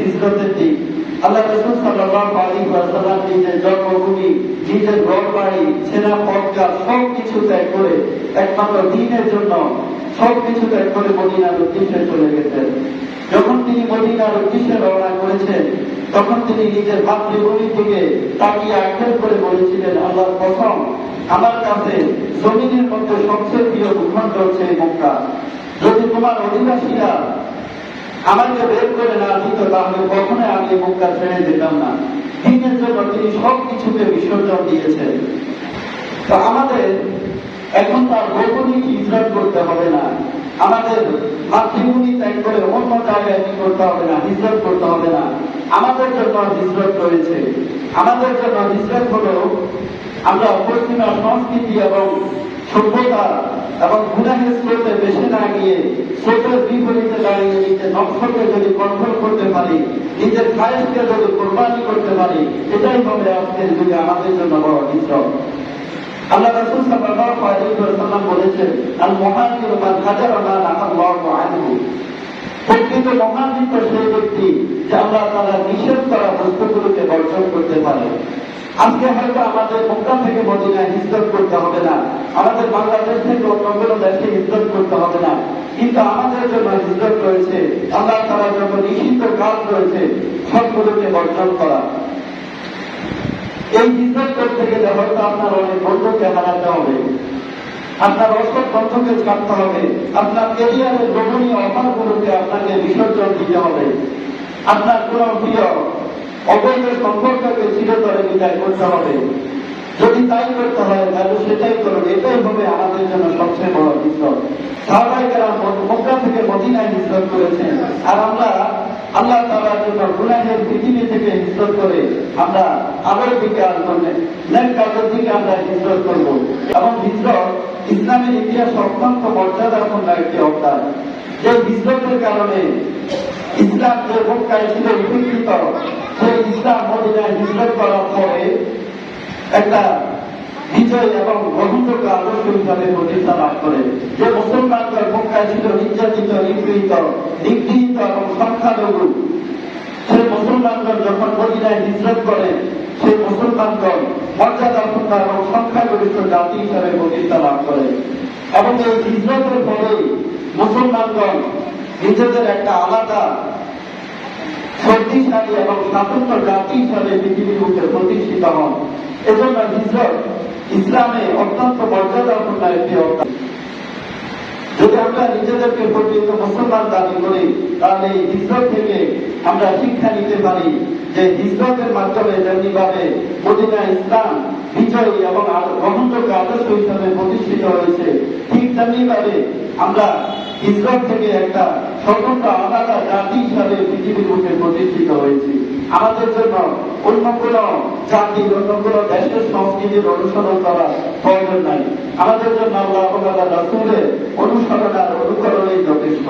হিজরতের দিক। আল্লাহ রাসূল সাল্লাল্লাহু আলাইহি ওয়াসাল্লাম নিজের জন্মভূমি, নিজের ঘর বাড়ি, ছেঁড়া পথঘাট সবকিছু ত্যাগ করে একমাত্র দ্বীনের জন্য সবকিছু ত্যাগ করে মদিনার উদ্দেশ্যে চলে গেছেন। যখন তিনি মদিনার উদ্দেশ্যে রওনা করেছেন, তখন তিনি নিজের মাতৃভূমি থেকে তাকিয়ে আক্ষেপ করে বলেছিলেন, আল্লাহর কসম, আমার কাছে জমিনের মধ্যে সবচেয়ে প্রিয় ভূখণ্ড হচ্ছে মক্কা। যদি তোমার অধিবাসীরা আমাকে বের করে না দিত, তাহলে কখনোই আমি মক্কা ছেড়ে যেতাম না। দিনের জন্য তিনি সবকিছুকে বিসর্জন দিয়েছেন। তো আমাদের এখন তার ভৌগোলিক হিজরত করতে হবে না, আমাদের মাতৃভূমি ত্যাগ করে অন্য জায়গায় কি করতে হবে না, হিজরত করতে হবে না। আমাদের জন্য হিজরত রয়েছে। আমাদের জন্য হিজরত হলো আমরা পশ্চিমা সংস্কৃতি এবং সভ্যতা এবং গুনাহের স্রোতে বেশি না গিয়ে স্রোতের বিপরীতে দাঁড়িয়ে নিজের নকশকে যদি কন্ট্রোল করতে পারি, নিজের খায়েশকে যদি কোরবানি করতে পারি, এটাই হবে আজকের যুগে আমাদের জন্য বড় হিজরত। আল্লাহ রাসূল সাল্লাল্লাহু আলাইহি ওয়াসাল্লাম বলেছেন, আল মুহাজিরু মান হাজারা মা নাহাল্লাহু আনহু। প্রকৃত মুহাজির তো সেই ব্যক্তি যে আল্লাহ তাআলা নিষেধ করা বস্তুগুলোকে বর্জন করতে পারে। আজকে হয়তো আমাদের মক্কা থেকে মদিনায় হিজরত করতে হবে না, আমাদের বাংলাদেশ থেকে অন্য কোনো দেশে হিজরত করতে হবে না, কিন্তু আমাদের জন্য হিজরত রয়েছে, আল্লাহ তাআলার জন্য নিষিদ্ধ কাজ রয়েছে, সবগুলোকে বর্জন করা। এই হিজরত করতে গেলে হয়তো আপনার অনেক বন্ধুকে হারাতে হবে, আপনার অসৎ বন্ধুকে ছাড়তে হবে, আপনার ক্যারিয়ারের লোভনীয় অফারগুলোকে আপনাকে বিসর্জন দিতে হবে, আপনার কোন প্রিয় অবৈধ সম্পর্ককে চিরতরে বিদায় করতে হবে। যদি তাই করতে হয় তাহলে সেটাই করবে, এটাই হবে আমাদের জন্য সবচেয়ে বড় হিজরত। সাহাবায়ে কেরাম মক্কা থেকে মদিনায় হিজরত করেছেন, আর আমরা আল্লাহ তাআলার জন্য গুনাহের পৃথিবী থেকে হিজরত করে আমরা আলোর দিকে আসবো, নেক কাজের দিকে আমরা হিজরত করব। এবং হিজরত ইসলামের ইতিহাস অত্যন্ত মর্যাদাপূর্ণ একটি অধ্যায়, যে হিজরতের কারণে ইসলাম যে মক্কায় ছিল উপেক্ষিত, সেই ইসলাম মদিনায় হিজরত করার পরে একটা বিজয় এবং গ্রহণযোগ্য আদর্শ হিসাবে প্রতিষ্ঠা লাভ করে। যে মুসলমানদের মক্কায় ছিল নির্যাতিত, নিগৃহীত, নিগৃহীত এবং সংখ্যালঘু, সেই মুসলমানগণ যখন মদিনায় হিজরত করে, সেই মুসলমানগণ মর্যাদাপূর্ণ এবং সংখ্যাগরিষ্ঠ জাতি হিসাবে প্রতিষ্ঠা লাভ করে। এবং এই হিজরতের পরে মুসলমানগণ নিজেদের একটা আলাদা শক্তিশালী এবং স্বাতন্ত্র জাতি হিসাবে পৃথিবীর বুকে প্রতিষ্ঠিত হন। এজন্য হিজরত ইসলামে অত্যন্ত মর্যাদাপূর্ণ একটি অধ্যায়। যদি আমরা নিজেদেরকে প্রকৃত মুসলমান দাবি করি, তাহলে এই হিজরত থেকে আমরা শিক্ষা নিতে পারি যে হিজরতের মাধ্যমে যেমনিভাবে মদিনা ইসলাম বিজয়ী এবং গ্রহণযোগ্য আদর্শ হিসাবে প্রতিষ্ঠিত হয়েছে, ঠিক তেমনিভাবে আমরা হিজরত থেকে একটা স্বতন্ত্র আলাদা জাতি হিসাবে পৃথিবীর বুকে প্রতিষ্ঠিত হয়েছি। আমাদের জন্য অন্য কোন জাতির, অন্য কোন দেশের সংস্কৃতির অনুসরণ করার প্রয়োজন নাই। আমাদের জন্য আল্লাহ এবং আল্লাহর রাসূলের অনুসরণ আর অনুকরণই যথেষ্ট।